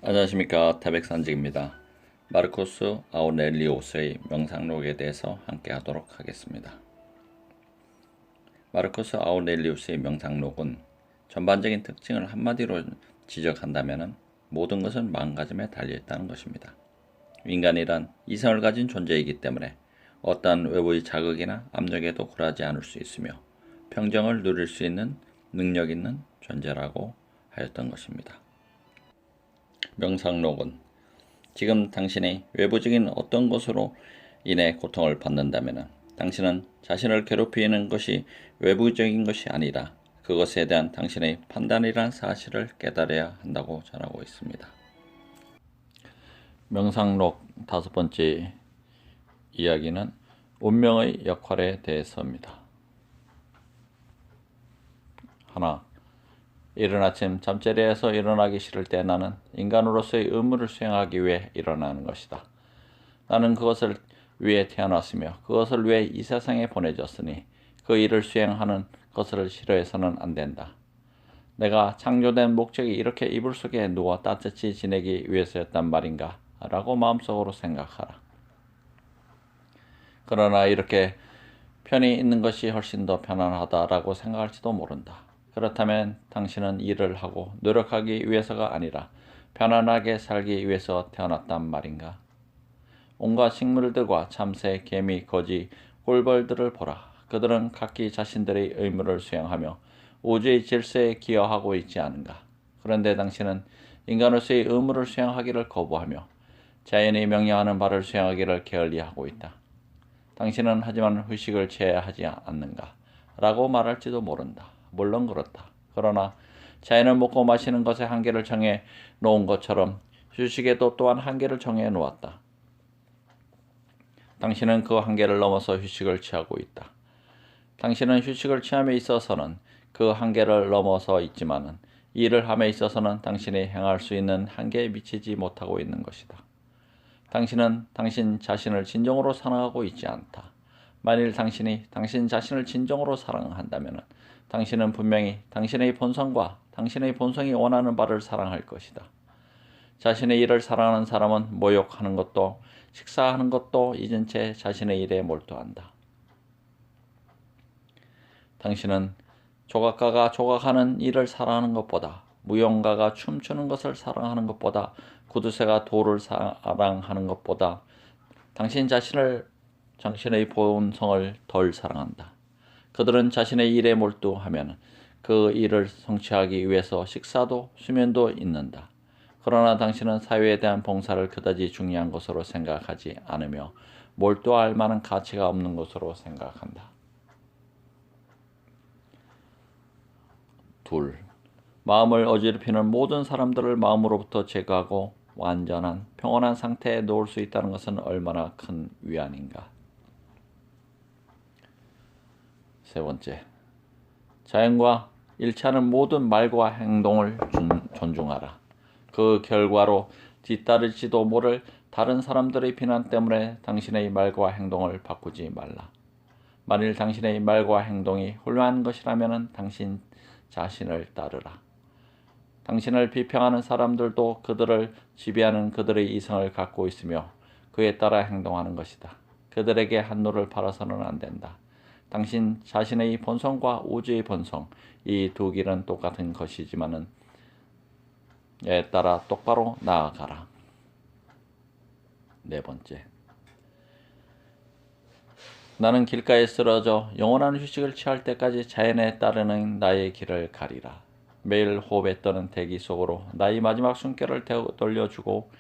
안녕하십니까. 태백산직입니다. 마르코스 아우렐리우스의 명상록에 대해서 함께 하도록 하겠습니다. 마르코스 아우렐리우스의 명상록은 전반적인 특징을 한마디로 지적한다면 모든 것은 마음가짐에 달려있다는 것입니다. 인간이란 이성을 가진 존재이기 때문에 어떠한 외부의 자극이나 압력에도 굴하지 않을 수 있으며 평정을 누릴 수 있는 능력 있는 존재라고 하였던 것입니다. 명상록은 지금 당신이 외부적인 어떤 것으로 인해 고통을 받는다면 당신은 자신을 괴롭히는 것이 외부적인 것이 아니라 그것에 대한 당신의 판단이란 사실을 깨달아야 한다고 전하고 있습니다. 명상록 5번째 이야기는 운명의 역할에 대해서입니다. 하나, 이른 아침 잠자리에서 일어나기 싫을 때 나는 인간으로서의 의무를 수행하기 위해 일어나는 것이다. 나는 그것을 위해 태어났으며 그것을 위해 이 세상에 보내졌으니 그 일을 수행하는 것을 싫어해서는 안 된다. 내가 창조된 목적이 이렇게 이불 속에 누워 따뜻히 지내기 위해서였단 말인가? 라고 마음속으로 생각하라. 그러나 이렇게 편히 있는 것이 훨씬 더 편안하다라고 생각할지도 모른다. 그렇다면 당신은 일을 하고 노력하기 위해서가 아니라 편안하게 살기 위해서 태어났단 말인가? 온갖 식물들과 참새, 개미, 거지, 꿀벌들을 보라. 그들은 각기 자신들의 의무를 수행하며 우주의 질서에 기여하고 있지 않은가? 그런데 당신은 인간으로서의 의무를 수행하기를 거부하며 자연이 명령하는 바를 수행하기를 게을리하고 있다. 당신은 하지만 휴식을 취해야 하지 않는가? 라고 말할지도 모른다. 물론 그렇다. 그러나 자연을 먹고 마시는 것에 한계를 정해 놓은 것처럼 휴식에도 또한 한계를 정해 놓았다. 당신은 그 한계를 넘어서 휴식을 취하고 있다. 당신은 휴식을 취함에 있어서는 그 한계를 넘어서 있지만은 일을 함에 있어서는 당신이 행할 수 있는 한계에 미치지 못하고 있는 것이다. 당신은 당신 자신을 진정으로 사랑하고 있지 않다. 만일 당신이 당신 자신을 진정으로 사랑한다면 당신은 분명히 당신의 본성과 당신의 본성이 원하는 바를 사랑할 것이다. 자신의 일을 사랑하는 사람은 모욕하는 것도 식사하는 것도 잊은 채 자신의 일에 몰두한다. 당신은 조각가가 조각하는 일을 사랑하는 것보다 무용가가 춤추는 것을 사랑하는 것보다 구두쇠가 돌을 사랑하는 것보다 당신의 본성을 덜 사랑한다. 그들은 자신의 일에 몰두하면 그 일을 성취하기 위해서 식사도 수면도 잊는다. 그러나 당신은 사회에 대한 봉사를 그다지 중요한 것으로 생각하지 않으며 몰두할 만한 가치가 없는 것으로 생각한다. 둘, 마음을 어지럽히는 모든 사람들을 마음으로부터 제거하고 완전한 평온한 상태에 놓을 수 있다는 것은 얼마나 큰 위안인가. 세 번째, 자연과 일치하는 모든 말과 행동을 존중하라. 그 결과로 뒤따를지도 모를 다른 사람들의 비난 때문에 당신의 말과 행동을 바꾸지 말라. 만일 당신의 말과 행동이 훌륭한 것이라면 당신 자신을 따르라. 당신을 비평하는 사람들도 그들을 지배하는 그들의 이성을 갖고 있으며 그에 따라 행동하는 것이다. 그들에게 한눈을 팔아서는 안 된다. 당신 자신의 본성과 우주의 본성, 이 두 길은 똑같은 것이지만은 에 따라 똑바로 나아가라. 네 번째, 나는 길가에 쓰러져 영원한 휴식을 취할 때까지 자연에 따르는 나의 길을 가리라. 매일 호흡에 떠는 대기 속으로 나의 마지막 숨결을 돌려주고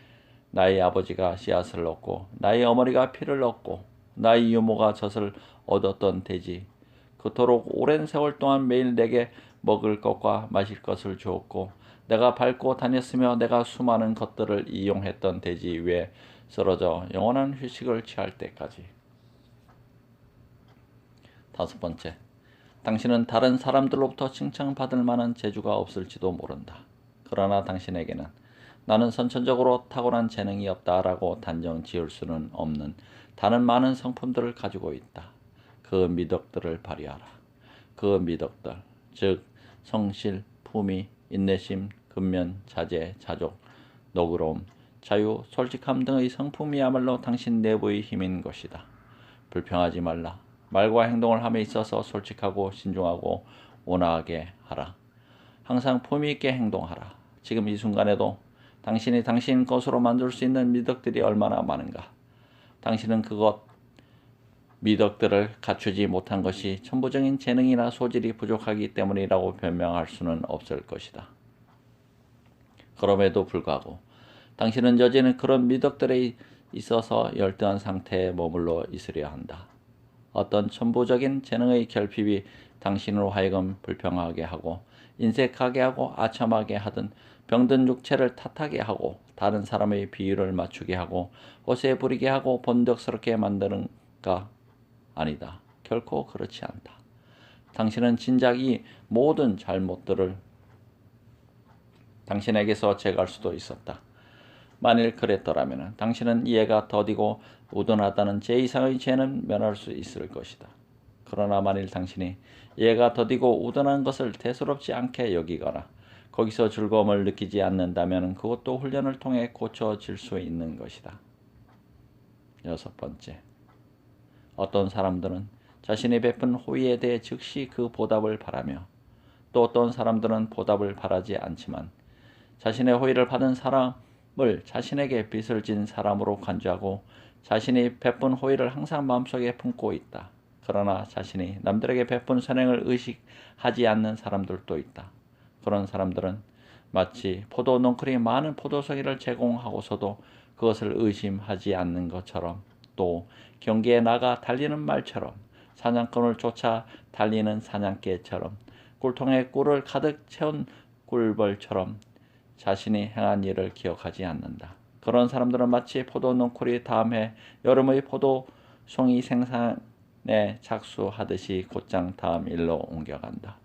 나의 아버지가 씨앗을 얻고 나의 어머니가 피를 얻고 나의 유모가 젖을 얻었던 대지, 그토록 오랜 세월 동안 매일 내게 먹을 것과 마실 것을 주었고 내가 밟고 다녔으며 내가 수많은 것들을 이용했던 대지 위에 쓰러져 영원한 휴식을 취할 때까지. 다섯 번째, 당신은 다른 사람들로부터 칭찬받을 만한 재주가 없을지도 모른다. 그러나 당신에게는 나는 선천적으로 타고난 재능이 없다라고 단정 지을 수는 없는 다른 많은 성품들을 가지고 있다. 그 미덕들을 발휘하라. 그 미덕들, 즉 성실, 품위, 인내심, 근면, 자제, 자족, 너그러움, 자유, 솔직함 등의 성품이야말로 당신 내부의 힘인 것이다. 불평하지 말라. 말과 행동을 함에 있어서 솔직하고 신중하고 온화하게 하라. 항상 품위 있게 행동하라. 지금 이 순간에도 당신이 당신 것으로 만들 수 있는 미덕들이 얼마나 많은가. 당신은 그것 미덕들을 갖추지 못한 것이 천부적인 재능이나 소질이 부족하기 때문이라고 변명할 수는 없을 것이다. 그럼에도 불구하고 당신은 여전히 그런 미덕들에 있어서 열등한 상태에 머물러 있으려 한다. 어떤 천부적인 재능의 결핍이 당신으로 하여금 불평하게 하고 인색하게 하고 아첨하게 하든 병든 육체를 탓하게 하고 다른 사람의 비유를 맞추게 하고 옷에 부리게 하고 본덕스럽게 만드는가? 아니다. 결코 그렇지 않다. 당신은 진작 이 모든 잘못들을 당신에게서 제거할 수도 있었다. 만일 그랬더라면 당신은 이해가 더디고 우둔하다는 제2상의 죄는 면할 수 있을 것이다. 그러나 만일 당신이 이해가 더디고 우둔한 것을 대수롭지 않게 여기거나 거기서 즐거움을 느끼지 않는다면 그것도 훈련을 통해 고쳐질 수 있는 것이다. 6번째, 어떤 사람들은 자신이 베푼 호의에 대해 즉시 그 보답을 바라며 또 어떤 사람들은 보답을 바라지 않지만 자신의 호의를 받은 사람을 자신에게 빚을 진 사람으로 간주하고 자신이 베푼 호의를 항상 마음속에 품고 있다. 그러나 자신이 남들에게 베푼 선행을 의식하지 않는 사람들도 있다. 그런 사람들은 마치 포도 넝쿨이 많은 포도송이를 제공하고서도 그것을 의심하지 않는 것처럼 또 경기에 나가 달리는 말처럼 사냥꾼을 쫓아 달리는 사냥개처럼 꿀통에 꿀을 가득 채운 꿀벌처럼 자신이 행한 일을 기억하지 않는다. 그런 사람들은 마치 포도 넝쿨이 다음 해 여름의 포도송이 생산에 착수하듯이 곧장 다음 일로 옮겨간다.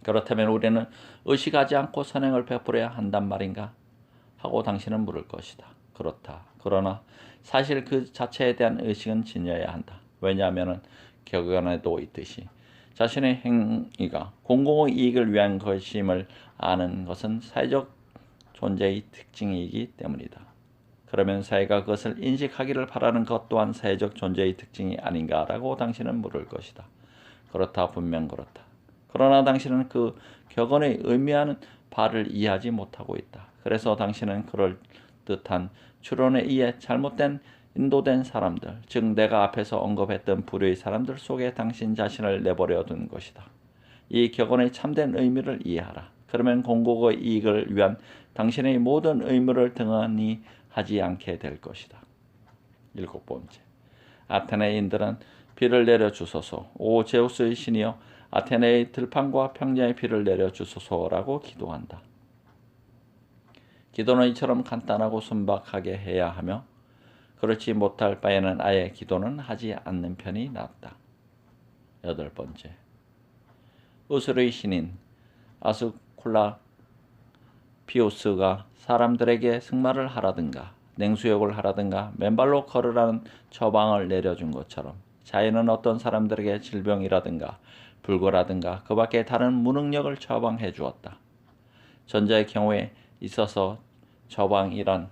그렇다면 우리는 의식하지 않고 선행을 베풀어야 한단 말인가? 하고 당신은 물을 것이다. 그렇다. 그러나 사실 그 자체에 대한 의식은 지녀야 한다. 왜냐하면 격언에도 있듯이 자신의 행위가 공공의 이익을 위한 것임을 아는 것은 사회적 존재의 특징이기 때문이다. 그러면 사회가 그것을 인식하기를 바라는 것 또한 사회적 존재의 특징이 아닌가라고 당신은 물을 것이다. 그렇다. 분명 그렇다. 그러나 당신은 그 격언의 의미하는 바를 이해하지 못하고 있다. 그래서 당신은 그럴듯한 추론에 의해 잘못된 인도된 사람들, 즉 내가 앞에서 언급했던 부류의 사람들 속에 당신 자신을 내버려 둔 것이다. 이 격언의 참된 의미를 이해하라. 그러면 공공의 이익을 위한 당신의 모든 의무를 등한히 하지 않게 될 것이다. 7번째, 아테네인들은 비를 내려주소서, 오 제우스의 신이여 아테네의 들판과 평야의 비를 내려주소서라고 기도한다. 기도는 이처럼 간단하고 순박하게 해야 하며 그렇지 못할 바에는 아예 기도는 하지 않는 편이 낫다. 8번째, 의술의 신인 아스콜라피오스가 사람들에게 승마를 하라든가 냉수욕을 하라든가 맨발로 걸으라는 처방을 내려준 것처럼 자연은 어떤 사람들에게 질병이라든가 불거라든가 그 밖에 다른 무능력을 처방해 주었다. 전자의 경우에 있어서 처방이란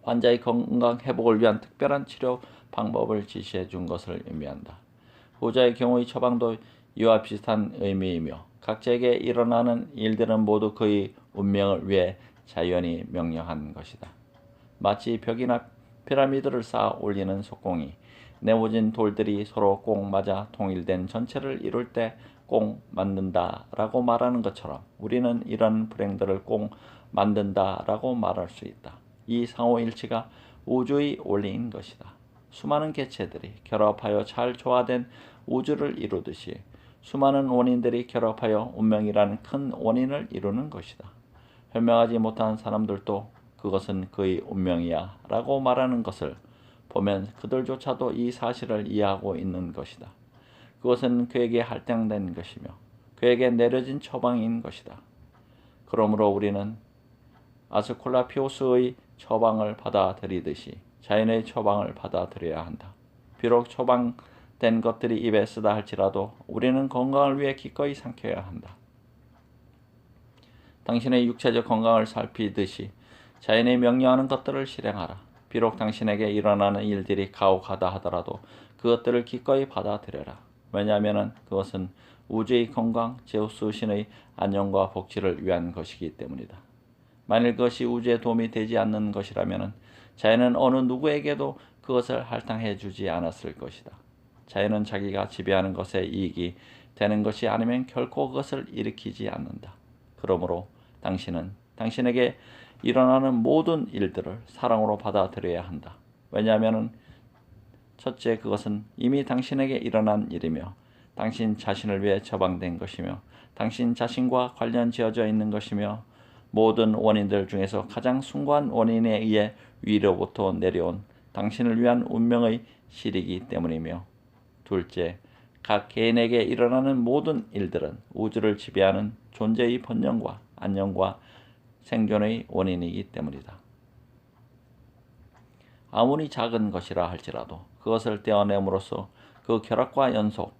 환자의 건강 회복을 위한 특별한 치료 방법을 지시해 준 것을 의미한다. 후자의 경우의 처방도 이와 비슷한 의미이며 각자에게 일어나는 일들은 모두 그의 운명을 위해 자연히 명령한 것이다. 마치 벽이나 피라미드를 쌓아 올리는 속공이 네모진 돌들이 서로 꼭 맞아 통일된 전체를 이룰 때 꼭 만든다라고 말하는 것처럼 우리는 이런 불행들을 꼭 만든다라고 말할 수 있다. 이 상호일치가 우주의 원리인 것이다. 수많은 개체들이 결합하여 잘 조화된 우주를 이루듯이 수많은 원인들이 결합하여 운명이라는 큰 원인을 이루는 것이다. 현명하지 못한 사람들도 그것은 그의 운명이야 라고 말하는 것을 보면 그들조차도 이 사실을 이해하고 있는 것이다. 그것은 그에게 할당된 것이며 그에게 내려진 처방인 것이다. 그러므로 우리는 아스콜라피오스의 처방을 받아들이듯이 자연의 처방을 받아들여야 한다. 비록 처방된 것들이 입에 쓰다 할지라도 우리는 건강을 위해 기꺼이 삼켜야 한다. 당신의 육체적 건강을 살피듯이 자연이 명령하는 것들을 실행하라. 비록 당신에게 일어나는 일들이 가혹하다 하더라도 그것들을 기꺼이 받아들여라. 왜냐하면 그것은 우주의 건강, 제우스 신의 안녕과 복지를 위한 것이기 때문이다. 만일 그것이 우주에 도움이 되지 않는 것이라면 자연은 어느 누구에게도 그것을 할당해 주지 않았을 것이다. 자연은 자기가 지배하는 것에 이익이 되는 것이 아니면 결코 그것을 일으키지 않는다. 그러므로 당신은 당신에게 일어나는 모든 일들을 사랑으로 받아들여야 한다. 왜냐하면 첫째, 그것은 이미 당신에게 일어난 일이며 당신 자신을 위해 처방된 것이며 당신 자신과 관련 지어져 있는 것이며 모든 원인들 중에서 가장 숭고한 원인에 의해 위로부터 내려온 당신을 위한 운명의 실이기 때문이며 둘째, 각 개인에게 일어나는 모든 일들은 우주를 지배하는 존재의 번영과 안녕과 생존의 원인이기 때문이다. 아무리 작은 것이라 할지라도 그것을 떼어냄으로써 그 결합과 연속,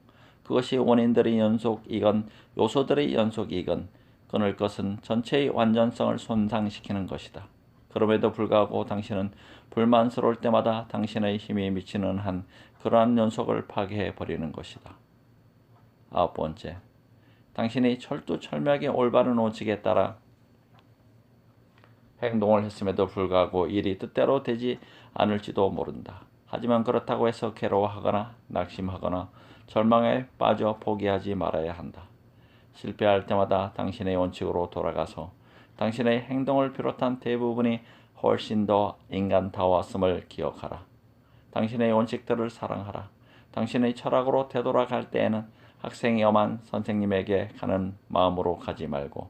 그것이 원인들의 연속이건 요소들의 연속이건 끊을 것은 전체의 완전성을 손상시키는 것이다. 그럼에도 불구하고 당신은 불만스러울 때마다 당신의 힘이 미치는 한 그러한 연속을 파괴해버리는 것이다. 아홉 번째, 당신이 철두철미하게 올바른 원칙에 따라 행동을 했음에도 불구하고 일이 뜻대로 되지 않을지도 모른다. 하지만 그렇다고 해서 괴로워하거나 낙심하거나 절망에 빠져 포기하지 말아야 한다. 실패할 때마다 당신의 원칙으로 돌아가서 당신의 행동을 비롯한 대부분이 훨씬 더 인간다웠음을 기억하라. 당신의 원칙들을 사랑하라. 당신의 철학으로 되돌아갈 때에는 학생이 엄한 선생님에게 가는 마음으로 가지 말고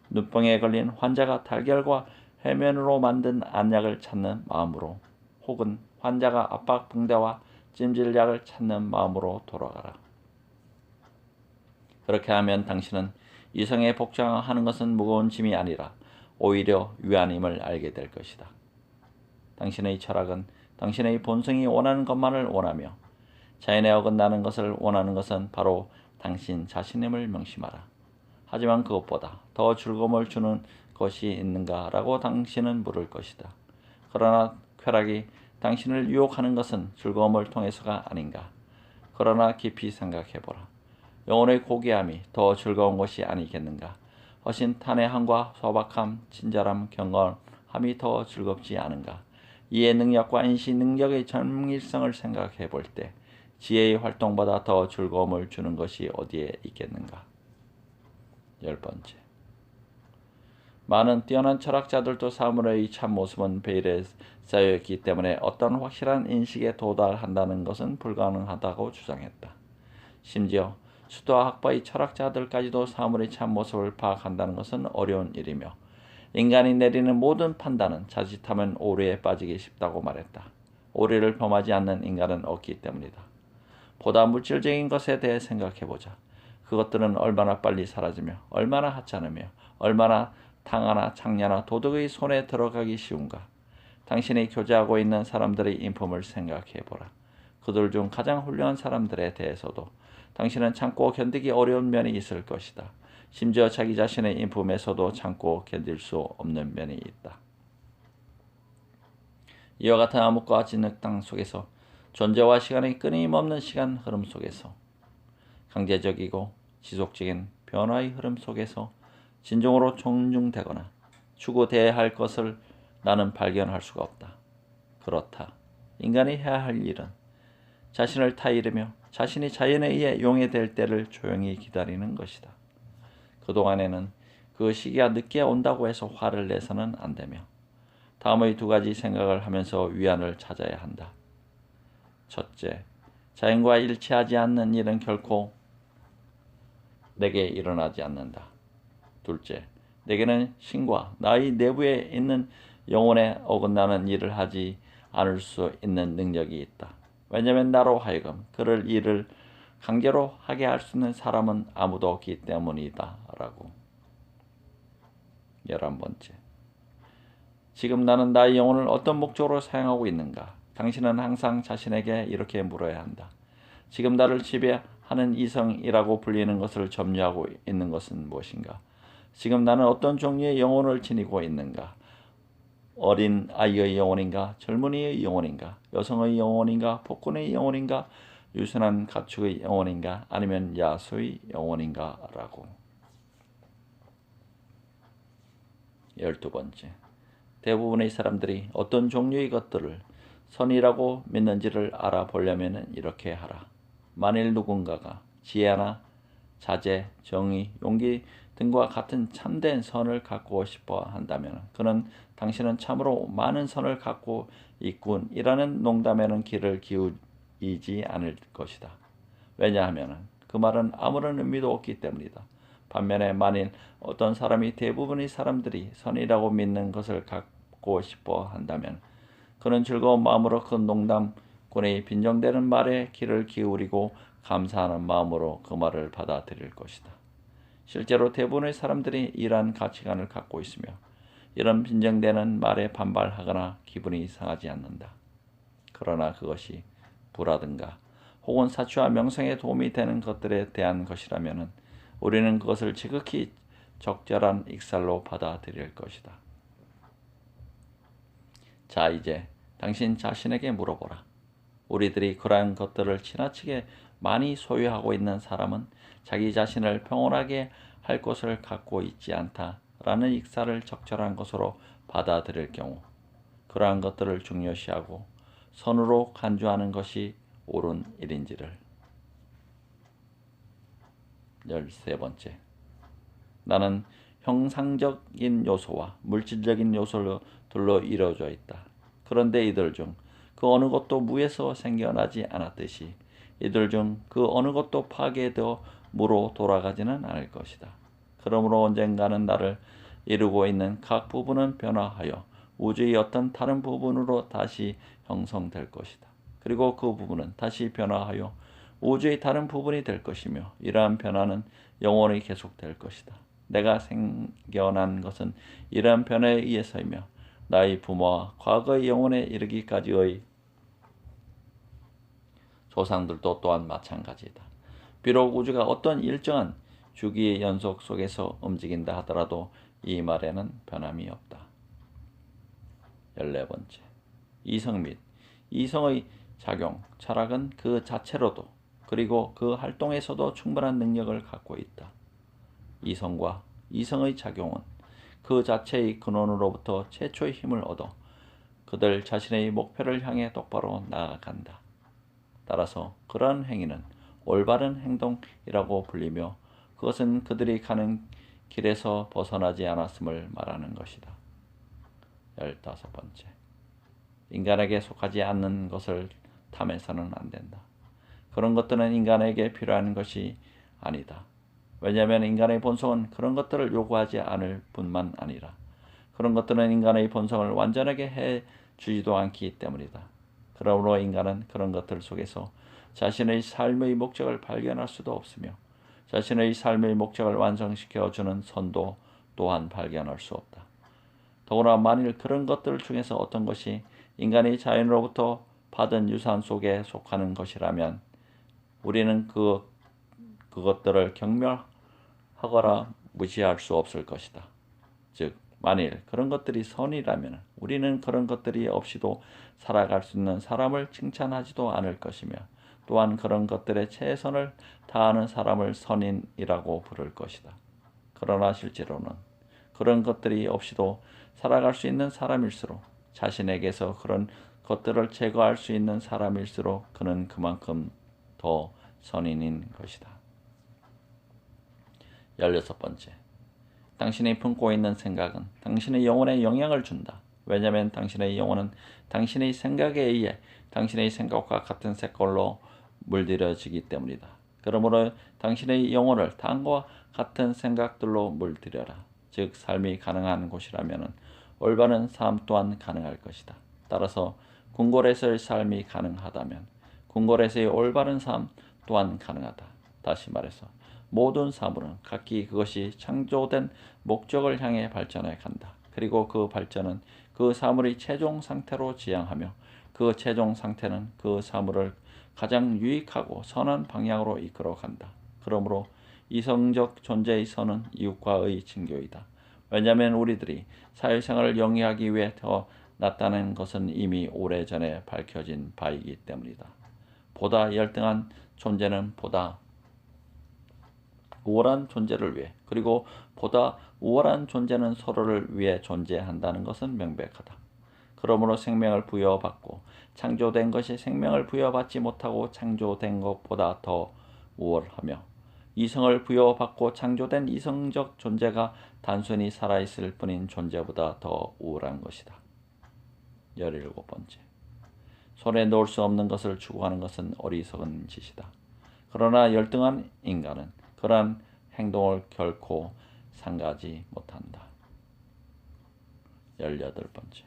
눈병에 걸린 환자가 달걀과 해면으로 만든 안약을 찾는 마음으로 혹은 환자가 압박 붕대와 찜질약을 찾는 마음으로 돌아가라. 그렇게 하면 당신은 이성에 복종하는 것은 무거운 짐이 아니라 오히려 위안임을 알게 될 것이다. 당신의 철학은 당신의 본성이 원하는 것만을 원하며 자연에 어긋나는 것을 원하는 것은 바로 당신 자신임을 명심하라. 하지만 그것보다 더 즐거움을 주는 것이 있는가라고 당신은 물을 것이다. 그러나 쾌락이 당신을 유혹하는 것은 즐거움을 통해서가 아닌가. 그러나 깊이 생각해보라. 영혼의 고귀함이 더 즐거운 것이 아니겠는가. 훨씬 탄회함과 소박함, 친절함, 경건함이 더 즐겁지 않은가. 이해 능력과 인시 능력의 정밀성을 생각해 볼 때 지혜의 활동보다 더 즐거움을 주는 것이 어디에 있겠는가. 열 번째, 많은 뛰어난 철학자들도 사물의 참모습은 베일에 쌓여있기 때문에 어떤 확실한 인식에 도달한다는 것은 불가능하다고 주장했다. 심지어 수도와 학파의 철학자들까지도 사물의 참모습을 파악한다는 것은 어려운 일이며 인간이 내리는 모든 판단은 자칫하면 오류에 빠지기 쉽다고 말했다. 오류를 범하지 않는 인간은 없기 때문이다. 보다 물질적인 것에 대해 생각해보자. 그것들은 얼마나 빨리 사라지며 얼마나 하찮으며 얼마나 탕하나 창냐나 도덕의 손에 들어가기 쉬운가. 당신이 교제하고 있는 사람들의 인품을 생각해보라. 그들 중 가장 훌륭한 사람들에 대해서도 당신은 참고 견디기 어려운 면이 있을 것이다. 심지어 자기 자신의 인품에서도 참고 견딜 수 없는 면이 있다. 이와 같은 암흑과 진흙탕 속에서 존재와 시간의 끊임없는 시간 흐름 속에서 강제적이고 지속적인 변화의 흐름 속에서 진정으로 존중되거나 추구돼야 할 것을 나는 발견할 수가 없다. 그렇다. 인간이 해야 할 일은 자신을 타이르며 자신이 자연에 의해 용해될 때를 조용히 기다리는 것이다. 그동안에는 그 시기가 늦게 온다고 해서 화를 내서는 안 되며 다음의 두 가지 생각을 하면서 위안을 찾아야 한다. 첫째, 자연과 일치하지 않는 일은 결코 내게 일어나지 않는다. 둘째, 내게는 신과 나의 내부에 있는 영혼에 어긋나는 일을 하지 않을 수 있는 능력이 있다. 왜냐하면 나로 하여금 그를 일을 강제로 하게 할 수 있는 사람은 아무도 없기 때문이다. 라고. 11번째, 지금 나는 나의 영혼을 어떤 목적으로 사용하고 있는가? 당신은 항상 자신에게 이렇게 물어야 한다. 지금 나를 지배하는 이성이라고 불리는 것을 점유하고 있는 것은 무엇인가? 지금 나는 어떤 종류의 영혼을 지니고 있는가? 어린 아이의 영혼인가? 젊은이의 영혼인가? 여성의 영혼인가? 폭군의 영혼인가? 유순한 가축의 영혼인가? 아니면 야수의 영혼인가? 라고. 12번째. 대부분의 사람들이 어떤 종류의 것들을 선이라고 믿는지를 알아보려면 이렇게 하라. 만일 누군가가 지혜나 자제, 정의, 용기 등과 같은 참된 선을 갖고 싶어 한다면 그는 당신은 참으로 많은 선을 갖고 있군이라는 농담에는 귀를 기울이지 않을 것이다. 왜냐하면 그 말은 아무런 의미도 없기 때문이다. 반면에 만일 어떤 사람이 대부분의 사람들이 선이라고 믿는 것을 갖고 싶어 한다면 그는 즐거운 마음으로 그 농담꾼의 빈정대는 말에 귀를 기울이고 감사하는 마음으로 그 말을 받아들일 것이다. 실제로 대부분의 사람들이 이러한 가치관을 갖고 있으며 이런 빈정대는 말에 반발하거나 기분이 상하지 않는다. 그러나 그것이 부라든가 혹은 사치와 명성에 도움이 되는 것들에 대한 것이라면 우리는 그것을 지극히 적절한 익살로 받아들일 것이다. 자, 이제 당신 자신에게 물어보라. 우리들이 그러한 것들을 지나치게 많이 소유하고 있는 사람은 자기 자신을 평온하게 할 것을 갖고 있지 않다라는 익사를 적절한 것으로 받아들일 경우 그러한 것들을 중요시하고 선으로 간주하는 것이 옳은 일인지를. 13번째. 나는 형상적인 요소와 물질적인 요소들로 이루어져 있다. 그런데 이들 중 그 어느 것도 무에서 생겨나지 않았듯이 이들 중 그 어느 것도 파괴되어 무로 돌아가지는 않을 것이다. 그러므로 언젠가는 나를 이루고 있는 각 부분은 변화하여 우주의 어떤 다른 부분으로 다시 형성될 것이다. 그리고 그 부분은 다시 변화하여 우주의 다른 부분이 될 것이며 이러한 변화는 영원히 계속될 것이다. 내가 생겨난 것은 이러한 변화에 의해서이며 나의 부모와 과거의 영혼에 이르기까지의 조상들도 또한 마찬가지다. 비록 우주가 어떤 일정한 주기의 연속 속에서 움직인다 하더라도 이 말에는 변함이 없다. 14번째. 이성 및 이성의 작용, 철학은 그 자체로도 그리고 그 활동에서도 충분한 능력을 갖고 있다. 이성과 이성의 작용은 그 자체의 근원으로부터 최초의 힘을 얻어 그들 자신의 목표를 향해 똑바로 나아간다. 따라서 그러한 행위는 올바른 행동이라고 불리며 그것은 그들이 가는 길에서 벗어나지 않았음을 말하는 것이다. 15번째. 인간에게 속하지 않는 것을 탐해서는 안 된다. 그런 것들은 인간에게 필요한 것이 아니다. 왜냐하면 인간의 본성은 그런 것들을 요구하지 않을 뿐만 아니라 그런 것들은 인간의 본성을 완전하게 해주지도 않기 때문이다. 그러므로 인간은 그런 것들 속에서 자신의 삶의 목적을 발견할 수도 없으며 자신의 삶의 목적을 완성시켜주는 선도 또한 발견할 수 없다. 더구나 만일 그런 것들 중에서 어떤 것이 인간이 자연으로부터 받은 유산 속에 속하는 것이라면 우리는 그것들을 경멸하거나 무시할 수 없을 것이다. 즉 만일 그런 것들이 선이라면 우리는 그런 것들이 없이도 살아갈 수 있는 사람을 칭찬하지도 않을 것이며 또한 그런 것들의 최선을 다하는 사람을 선인이라고 부를 것이다. 그러나 실제로는 그런 것들이 없이도 살아갈 수 있는 사람일수록 자신에게서 그런 것들을 제거할 수 있는 사람일수록 그는 그만큼 더 선인인 것이다. 16번째. 당신이 품고 있는 생각은 당신의 영혼에 영향을 준다. 왜냐하면 당신의 영혼은 당신의 생각에 의해 당신의 생각과 같은 색깔로 물들여지기 때문이다. 그러므로 당신의 영혼을 다음과 같은 생각들로 물들여라. 즉 삶이 가능한 곳이라면 올바른 삶 또한 가능할 것이다. 따라서 궁궐에서의 삶이 가능하다면 궁궐에서의 올바른 삶 또한 가능하다. 다시 말해서 모든 사물은 각기 그것이 창조된 목적을 향해 발전해 간다. 그리고 그 발전은 그 사물의 최종 상태로 지향하며 그 최종 상태는 그 사물을 가장 유익하고 선한 방향으로 이끌어 간다. 그러므로 이성적 존재의 선은 이웃과의 친교이다. 왜냐하면 우리들이 사회생활을 영위하기 위해 태어났다는 것은 이미 오래전에 밝혀진 바이기 때문이다. 보다 열등한 존재는 보다 우월한 존재를 위해, 그리고 보다 우월한 존재는 서로를 위해 존재한다는 것은 명백하다. 그러므로 생명을 부여받고 창조된 것이 생명을 부여받지 못하고 창조된 것보다 더 우월하며, 이성을 부여받고 창조된 이성적 존재가 단순히 살아있을 뿐인 존재보다 더 우월한 것이다. 17번째. 손에 놓을 수 없는 것을 추구하는 것은 어리석은 짓이다. 그러나 열등한 인간은 그러한 행동을 결코 상가하지 못한다. 18번째.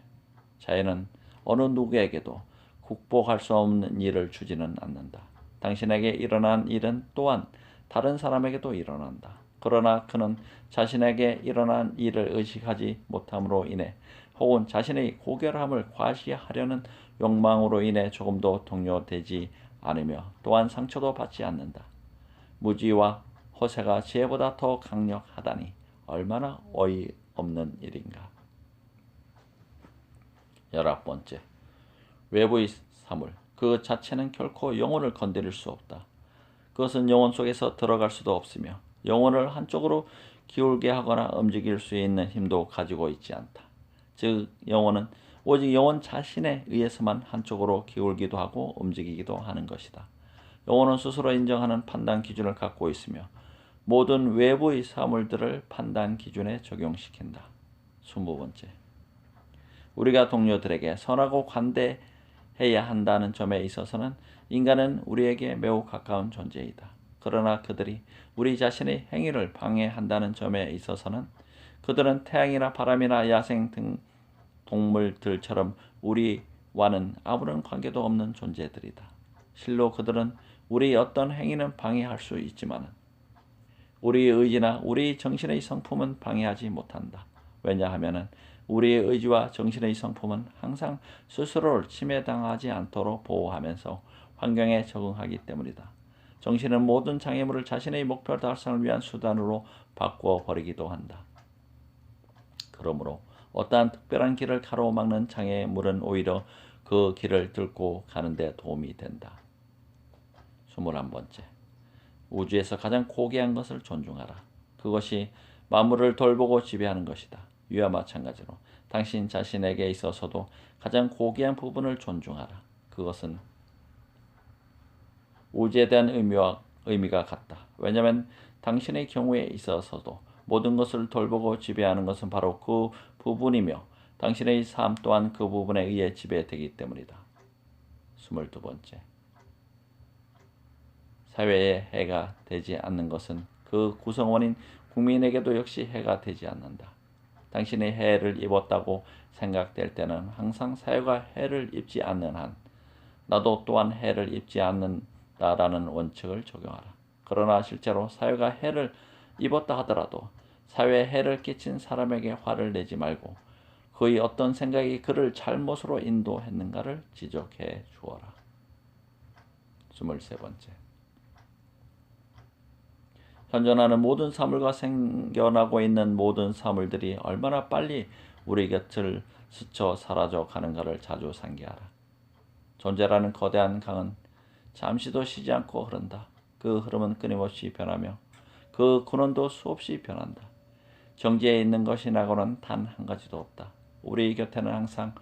자연은 어느 누구에게도 극복할 수 없는 일을 주지는 않는다. 당신에게 일어난 일은 또한 다른 사람에게도 일어난다. 그러나 그는 자신에게 일어난 일을 의식하지 못함으로 인해, 혹은 자신의 고결함을 과시하려는 욕망으로 인해 조금도 동요되지 않으며 또한 상처도 받지 않는다. 무지와 허세가 지혜보다 더 강력하다니 얼마나 어이없는 일인가. 19번째. 외부의 사물 그 자체는 결코 영혼을 건드릴 수 없다. 그것은 영혼 속에서 들어갈 수도 없으며 영혼을 한쪽으로 기울게 하거나 움직일 수 있는 힘도 가지고 있지 않다. 즉 영혼은 오직 영혼 자신에 의해서만 한쪽으로 기울기도 하고 움직이기도 하는 것이다. 영혼은 스스로 인정하는 판단 기준을 갖고 있으며 모든 외부의 사물들을 판단 기준에 적용시킨다. 20번째. 우리가 동료들에게 선하고 관대해야 한다는 점에 있어서는 인간은 우리에게 매우 가까운 존재이다. 그러나 그들이 우리 자신의 행위를 방해한다는 점에 있어서는 그들은 태양이나 바람이나 야생 등 동물들처럼 우리와는 아무런 관계도 없는 존재들이다. 실로 그들은 우리의 어떤 행위는 방해할 수 있지만 우리의 의지나 우리의 정신의 성품은 방해하지 못한다. 왜냐하면 우리의 의지와 정신의 성품은 항상 스스로를 침해당하지 않도록 보호하면서 환경에 적응하기 때문이다. 정신은 모든 장애물을 자신의 목표 달성을 위한 수단으로 바꾸어 버리기도 한다. 그러므로 어떠한 특별한 길을 가로막는 장애물은 오히려 그 길을 뚫고 가는 데 도움이 된다. 21번째. 우주에서 가장 고귀한 것을 존중하라. 그것이 만물을 돌보고 지배하는 것이다. 이와 마찬가지로 당신 자신에게 있어서도 가장 고귀한 부분을 존중하라. 그것은 우주에 대한 의미가 같다. 왜냐하면 당신의 경우에 있어서도 모든 것을 돌보고 지배하는 것은 바로 그 부분이며 당신의 삶 또한 그 부분에 의해 지배되기 때문이다. 22번째. 사회에 해가 되지 않는 것은 그 구성원인 국민에게도 역시 해가 되지 않는다. 당신이 해를 입었다고 생각될 때는 항상 사회가 해를 입지 않는 한 나도 또한 해를 입지 않는다라는 원칙을 적용하라. 그러나 실제로 사회가 해를 입었다 하더라도 사회에 해를 끼친 사람에게 화를 내지 말고 그의 어떤 생각이 그를 잘못으로 인도했는가를 지적해 주어라. 23번째. 현존하는 모든 사물과 생겨나고 있는 모든 사물들이 얼마나 빨리 우리 곁을 스쳐 사라져 가는가를 자주 상기하라. 존재라는 거대한 강은 잠시도 쉬지 않고 흐른다. 그 흐름은 끊임없이 변하며 그 근원도 수없이 변한다. 정지에 있는 것이 나고는 단 한 가지도 없다. 우리 곁에는 항상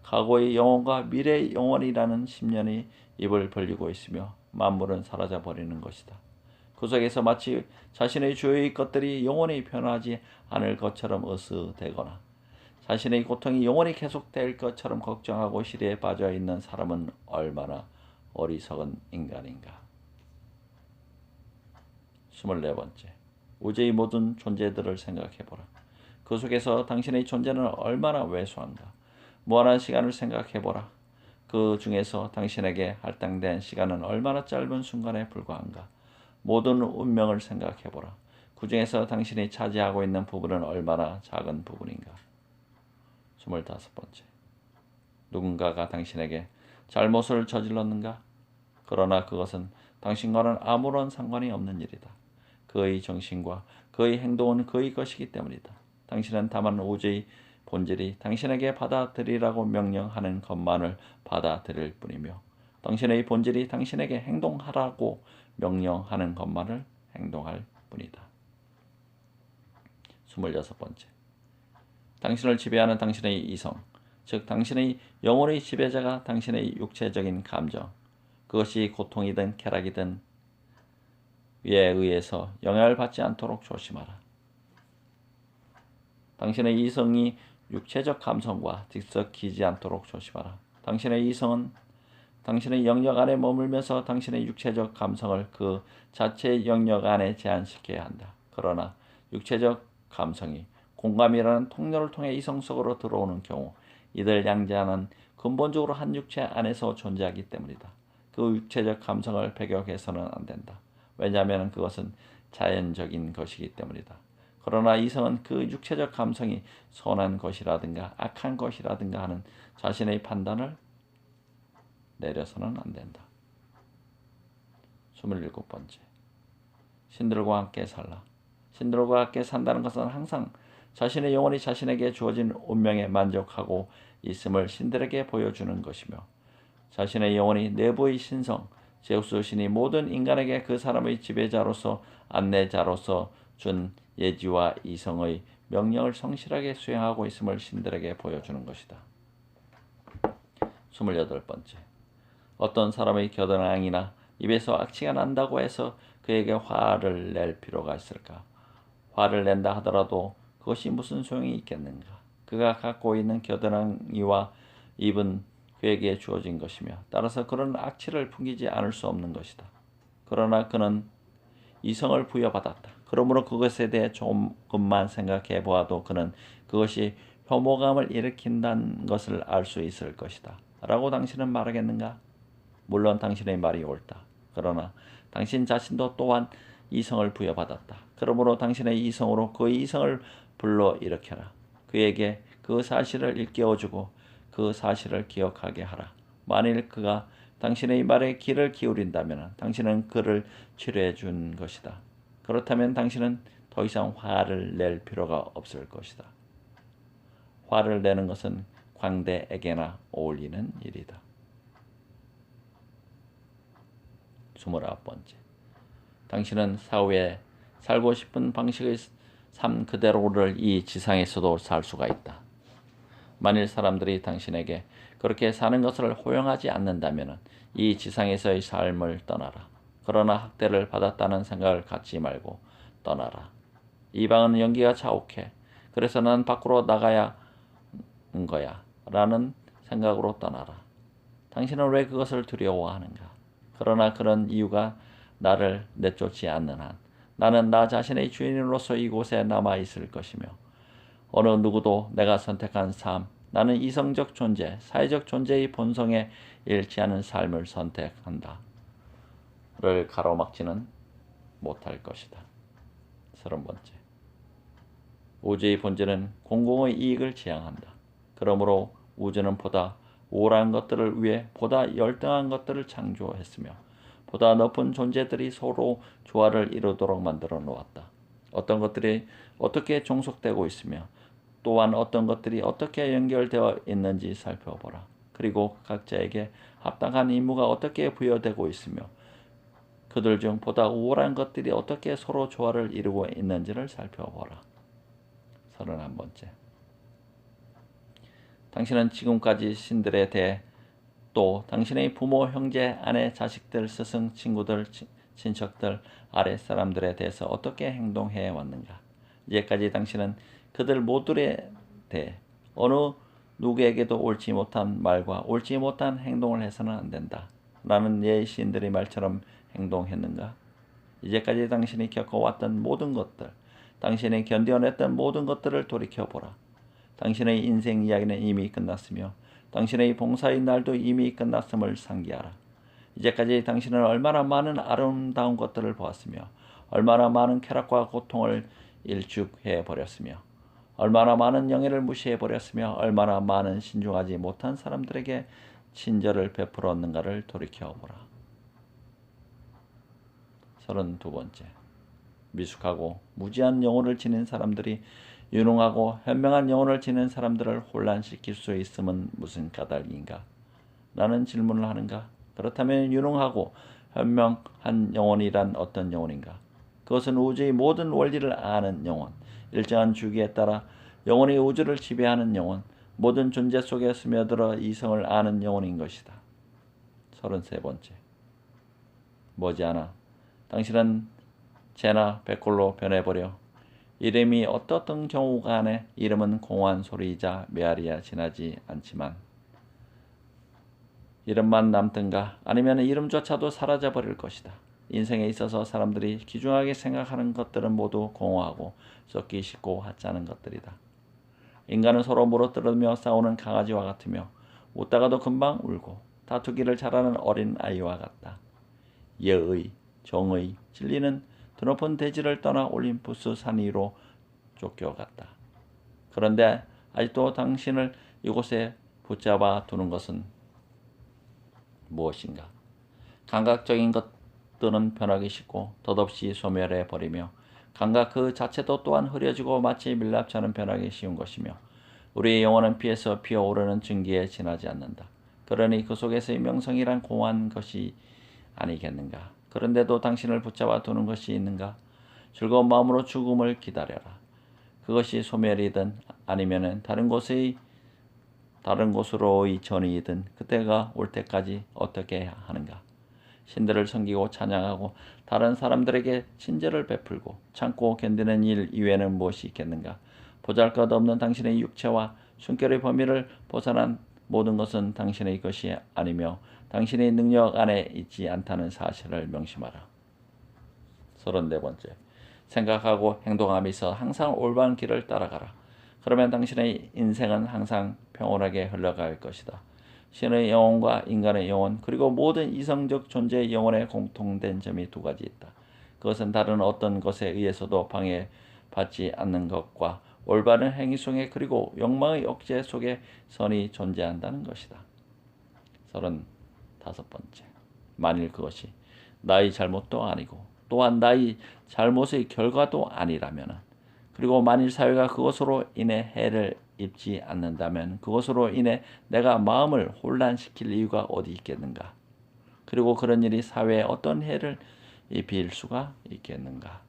과거의 영혼과 미래의 영혼이라는 심년이 입을 벌리고 있으며 만물은 사라져 버리는 것이다. 그 속에서 마치 자신의 주위의 것들이 영원히 변하지 않을 것처럼 으스대거나 자신의 고통이 영원히 계속될 것처럼 걱정하고 시리에 빠져 있는 사람은 얼마나 어리석은 인간인가. 24번째. 우주의 모든 존재들을 생각해보라. 그 속에서 당신의 존재는 얼마나 왜소한가. 무한한 시간을 생각해보라. 그 중에서 당신에게 할당된 시간은 얼마나 짧은 순간에 불과한가. 모든 운명을 생각해보라. 그 중에서 당신이 차지하고 있는 부분은 얼마나 작은 부분인가. 25번째. 누군가가 당신에게 잘못을 저질렀는가? 그러나 그것은 당신과는 아무런 상관이 없는 일이다. 그의 정신과 그의 행동은 그의 것이기 때문이다. 당신은 다만 우주의 본질이 당신에게 받아들이라고 명령하는 것만을 받아들일 뿐이며 당신의 본질이 당신에게 행동하라고 명령하는 것만을 행동할 뿐이다. 26번째. 당신을 지배하는 당신의 이성, 즉 당신의 영혼의 지배자가 당신의 육체적인 감정, 그것이 고통이든 쾌락이든 에 의해서 영향을 받지 않도록 조심하라. 당신의 이성이 육체적 감성과 뒤섞이지 않도록 조심하라. 당신의 이성은 당신의 영역 안에 머물면서 당신의 육체적 감성을 그 자체의 영역 안에 제한시켜야 한다. 그러나 육체적 감성이 공감이라는 통로를 통해 이성 속으로 들어오는 경우 이들 양자는 근본적으로 한 육체 안에서 존재하기 때문이다. 그 육체적 감성을 배격해서는 안 된다. 왜냐하면 그것은 자연적인 것이기 때문이다. 그러나 이성은 그 육체적 감성이 선한 것이라든가 악한 것이라든가 하는 자신의 판단을 내려서는 안 된다. 27번째. 신들과 함께 살라. 신들과 함께 산다는 것은 항상 자신의 영혼이 자신에게 주어진 운명에 만족하고 있음을 신들에게 보여주는 것이며 자신의 영혼이 내부의 신성, 제우스 신이 모든 인간에게 그 사람의 지배자로서 안내자로서 준 예지와 이성의 명령을 성실하게 수행하고 있음을 신들에게 보여주는 것이다. 28번째. 어떤 사람의 겨드랑이나 입에서 악취가 난다고 해서 그에게 화를 낼 필요가 있을까? 화를 낸다 하더라도 그것이 무슨 소용이 있겠는가? 그가 갖고 있는 겨드랑이와 입은 그에게 주어진 것이며 따라서 그런 악취를 풍기지 않을 수 없는 것이다. 그러나 그는 이성을 부여받았다. 그러므로 그것에 대해 조금만 생각해 보아도 그는 그것이 혐오감을 일으킨다는 것을 알 수 있을 것이다. 라고 당신은 말하겠는가? 물론 당신의 말이 옳다. 그러나 당신 자신도 또한 이성을 부여받았다. 그러므로 당신의 이성으로 그의 이성을 불러일으켜라. 그에게 그 사실을 일깨워주고 그 사실을 기억하게 하라. 만일 그가 당신의 말에 귀를 기울인다면 당신은 그를 치료해 준 것이다. 그렇다면 당신은 더 이상 화를 낼 필요가 없을 것이다. 화를 내는 것은 광대에게나 어울리는 일이다. 29번째. 당신은 사후에 살고 싶은 방식의 삶 그대로를 이 지상에서도 살 수가 있다. 만일 사람들이 당신에게 그렇게 사는 것을 허용하지 않는다면 이 지상에서의 삶을 떠나라. 그러나 학대를 받았다는 생각을 갖지 말고 떠나라. 이 방은 연기가 자욱해. 그래서 난 밖으로 나가야 하는 거야. 라는 생각으로 떠나라. 당신은 왜 그것을 두려워하는가? 그러나 그런 이유가 나를 내쫓지 않는 한 나는 나 자신의 주인으로서 이곳에 남아있을 것이며 어느 누구도 내가 선택한 삶, 나는 이성적 존재, 사회적 존재의 본성에 일치하는 삶을 선택한다. 를 가로막지는 못할 것이다. 30번째. 우주의 본질은 공공의 이익을 지향한다. 그러므로 우주는 보다 우월한 것들을 위해 보다 열등한 것들을 창조했으며 보다 높은 존재들이 서로 조화를 이루도록 만들어 놓았다. 어떤 것들이 어떻게 종속되고 있으며 또한 어떤 것들이 어떻게 연결되어 있는지 살펴보라. 그리고 각자에게 합당한 임무가 어떻게 부여되고 있으며 그들 중 보다 우월한 것들이 어떻게 서로 조화를 이루고 있는지를 살펴보라. 31번째. 당신은 지금까지 신들에 대해 또 당신의 부모, 형제, 아내, 자식들, 스승, 친구들, 친척들, 아랫사람들에 대해서 어떻게 행동해 왔는가? 이제까지 당신은 그들 모두에 대해 어느 누구에게도 옳지 못한 말과 옳지 못한 행동을 해서는 안 된다. 라는 예의 시인들의 말처럼 행동했는가? 이제까지 당신이 겪어왔던 모든 것들, 당신이 견뎌냈던 모든 것들을 돌이켜보라. 당신의 인생 이야기는 이미 끝났으며 당신의 봉사의 날도 이미 끝났음을 상기하라. 이제까지 당신은 얼마나 많은 아름다운 것들을 보았으며 얼마나 많은 쾌락과 고통을 일축해버렸으며 얼마나 많은 영예를 무시해버렸으며 얼마나 많은 신중하지 못한 사람들에게 친절을 베풀었는가를 돌이켜보라. 32번째. 미숙하고 무지한 영혼을 지닌 사람들이 유능하고 현명한 영혼을 지닌 사람들을 혼란시킬 수 있음은 무슨 까닭인가? 라는 질문을 하는가? 그렇다면 유능하고 현명한 영혼이란 어떤 영혼인가? 그것은 우주의 모든 원리를 아는 영혼, 일정한 주기에 따라 영혼이 우주를 지배하는 영혼, 모든 존재 속에 스며들어 이성을 아는 영혼인 것이다. 33번째. 머지않아 당신은 재나 백골로 변해버려 이름이 어떻든 경우 간에 이름은 공허한 소리이자 메아리야 지나지 않지만 이름만 남든가 아니면 이름조차도 사라져버릴 것이다. 인생에 있어서 사람들이 귀중하게 생각하는 것들은 모두 공허하고 썩기 쉽고 하찮은 것들이다. 인간은 서로 물어뜯으며 싸우는 강아지와 같으며 웃다가도 금방 울고 다투기를 잘하는 어린 아이와 같다. 예의, 정의, 진리는 드높은 대지를 떠나 올림푸스 산 위로 쫓겨갔다. 그런데 아직도 당신을 이곳에 붙잡아 두는 것은 무엇인가? 감각적인 것들은 변하기 쉽고 덧없이 소멸해 버리며 감각 그 자체도 또한 흐려지고 마치 밀랍처럼 변하기 쉬운 것이며 우리의 영혼은 피에서 피어오르는 증기에 지나지 않는다. 그러니 그 속에서의 명성이란 공허한 것이 아니겠는가? 그런데도 당신을 붙잡아 두는 것이 있는가? 즐거운 마음으로 죽음을 기다려라. 그것이 소멸이든 아니면은 다른 곳으로의 전이든 그때가 올 때까지 어떻게 하는가? 신들을 섬기고 찬양하고 다른 사람들에게 친절을 베풀고 참고 견디는 일 이외에는 무엇이 있겠는가? 보잘것없는 당신의 육체와 숨결의 범위를 벗어난 모든 것은 당신의 것이 아니며 당신의 능력 안에 있지 않다는 사실을 명심하라. 34번째. 생각하고 행동하면서 항상 올바른 길을 따라가라. 그러면 당신의 인생은 항상 평온하게 흘러갈 것이다. 신의 영혼과 인간의 영혼 그리고 모든 이성적 존재의 영혼에 공통된 점이 두 가지 있다. 그것은 다른 어떤 것에 의해서도 방해받지 않는 것과 올바른 행위 속에 그리고 욕망의 억제 속에 선이 존재한다는 것이다. 35번째. 만일 그것이 나의 잘못도 아니고 또한 나의 잘못의 결과도 아니라면 그리고 만일 사회가 그것으로 인해 해를 입지 않는다면 그것으로 인해 내가 마음을 혼란시킬 이유가 어디 있겠는가? 그리고 그런 일이 사회에 어떤 해를 입힐 수가 있겠는가?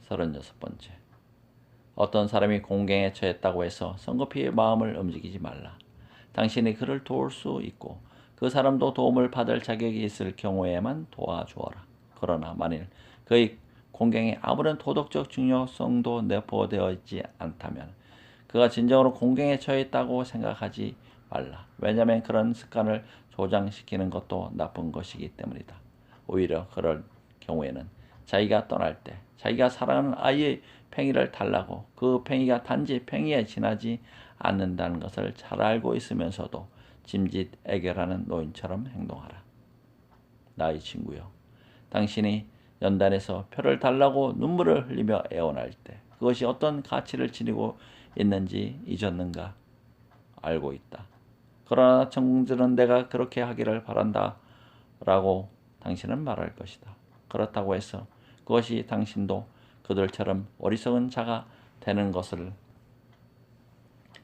36번째. 어떤 사람이 공경에 처했다고 해서 성급히 마음을 움직이지 말라. 당신이 그를 도울 수 있고 그 사람도 도움을 받을 자격이 있을 경우에만 도와주어라. 그러나 만일 그의 공경에 아무런 도덕적 중요성도 내포되어 있지 않다면 그가 진정으로 공경에 처했다고 생각하지 말라. 왜냐하면 그런 습관을 조장시키는 것도 나쁜 것이기 때문이다. 오히려 그럴 경우에는 자기가 떠날 때 자기가 사랑하는 아이의 팽이를 달라고 그 팽이가 단지 팽이에 지나지 않는다는 것을 잘 알고 있으면서도 짐짓 애결하는 노인처럼 행동하라. 나의 친구여, 당신이 연단에서 표를 달라고 눈물을 흘리며 애원할 때 그것이 어떤 가치를 지니고 있는지 잊었는가? 알고 있다. 그러나 청중들은 내가 그렇게 하기를 바란다 라고 당신은 말할 것이다. 그렇다고 해서 그것이 당신도 그들처럼 어리석은 자가 되는 것을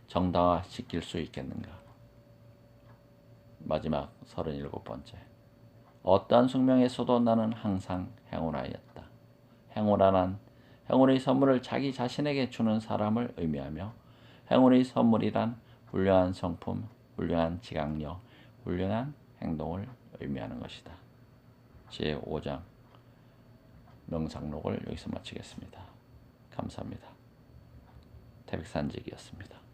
정당화시킬 수 있겠는가? 마지막 37번째. 어떠한 숙명에서도 나는 항상 행운하였다. 행운하란 행운의 선물을 자기 자신에게 주는 사람을 의미하며 행운의 선물이란 훌륭한 성품, 훌륭한 지각력, 훌륭한 행동을 의미하는 것이다. 제5장 명상록을 여기서 마치겠습니다. 감사합니다. 태백산직이었습니다.